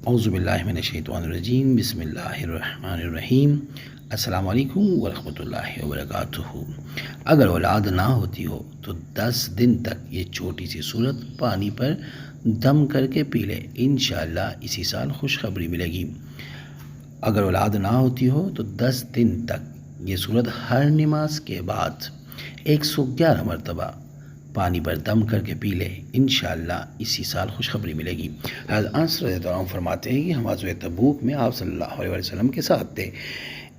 اعوذ باللہ من الشیطان الرجیم، بسم اللہ الرحمن الرحیم۔ السلام علیکم ورحمۃ اللہ وبرکاتہ۔ اگر اولاد نہ ہوتی ہو تو 10 دن تک یہ چھوٹی سی سورت پانی پر دم کر کے پی لے، انشاءاللہ اسی سال خوشخبری ملے گی۔ اگر اولاد نہ ہوتی ہو تو 10 دن تک یہ سورت ہر نماز کے بعد 111 مرتبہ پانی پر دم کر کے پی لے، انشاءاللہ اسی سال خوشخبری ملے گی۔ حضرت انس رضی اللہ عنہ فرماتے ہیں کہ ہم غزوہ تبوک میں آپ صلی اللہ علیہ وسلم کے ساتھ تھے۔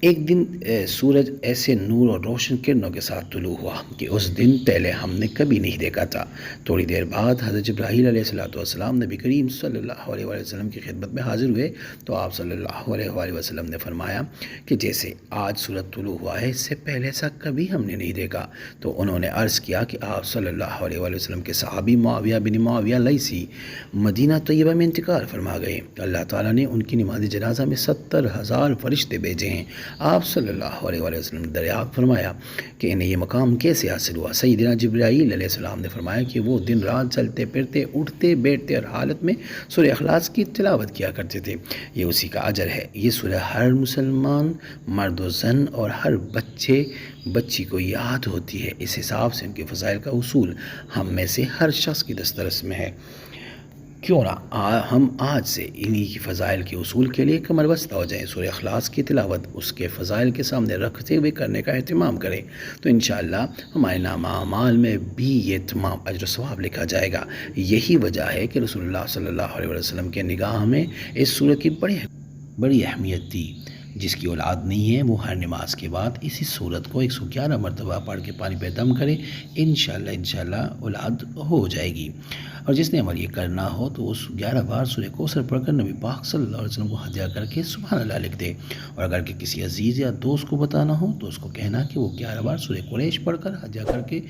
ایک دن سورج ایسے نور اور روشن کرنوں کے ساتھ طلوع ہوا کہ اس دن پہلے ہم نے کبھی نہیں دیکھا تھا۔ تھوڑی دیر بعد حضرت جبرائیل علیہ السلام نبی کریم صلی اللہ علیہ وسلم کی خدمت میں حاضر ہوئے تو آپ صلی اللہ علیہ وسلم نے فرمایا کہ جیسے آج سورج طلوع ہوا ہے، اس سے پہلے ایسا کبھی ہم نے نہیں دیکھا۔ تو انہوں نے عرض کیا کہ آپ صلی اللہ علیہ وسلم کے صحابی معاویہ بن معاویہ لیثی مدینہ طیبہ میں انتقال فرما گئے۔ اللہ تعالیٰ نے ان کی نماز جنازہ میں 70,000 فرشتے بھیجے ہیں۔ آپ صلی اللہ علیہ وسلم نے دریافت فرمایا کہ انہیں یہ مقام کیسے حاصل ہوا؟ سیدنا جبرائیل علیہ السلام نے فرمایا کہ وہ دن رات چلتے پھرتے، اٹھتے بیٹھتے ہر حالت میں سورہ اخلاص کی تلاوت کیا کرتے تھے۔ یہ اسی کا اجر ہے۔ یہ سورہ ہر مسلمان مرد و زن اور ہر بچی کو یاد ہوتی ہے۔ اس حساب سے ان کے فضائل کا اصول ہم میں سے ہر شخص کی دسترس میں ہے۔ کیوں نہ ہم آج سے انہی کی فضائل کے اصول کے لیے کمر بستہ ہو جائیں، سورہ اخلاص کی تلاوت اس کے فضائل کے سامنے رکھتے ہوئے کرنے کا اہتمام کریں، تو انشاءاللہ ہمارے نامہ اعمال میں بھی یہ تمام اجر و ثواب لکھا جائے گا۔ یہی وجہ ہے کہ رسول اللہ صلی اللہ علیہ وسلم کے نگاہ میں اس سورت کی بڑی اہمیت تھی۔ جس کی اولاد نہیں ہے وہ ہر نماز کے بعد اسی سورت کو 111 مرتبہ پڑھ کے پانی پہ دم کرے، انشاءاللہ اولاد ہو جائے گی۔ اور جس نے عمل یہ کرنا ہو تو اس 11 بار سورہ کوثر پڑھ کر نبی پاک صلی اللہ علیہ وسلم کو ہدیہ کر کے سبحان اللہ لکھ دے۔ اور اگر کہ کسی عزیز یا دوست کو بتانا ہو تو اس کو کہنا کہ وہ 11 بار سورہ قریش پڑھ کر ہدیہ کر کے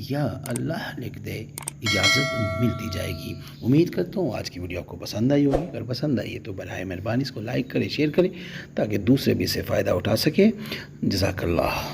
یا اللہ لکھ دے، اجازت ملتی جائے گی۔ امید کرتا ہوں آج کی ویڈیو آپ کو پسند آئی ہوگی۔ اگر پسند آئی ہے تو برائے مہربانی اس کو لائک کریں، شیئر کریں تاکہ دوسرے بھی اس سے فائدہ اٹھا سکیں۔ جزاک اللہ۔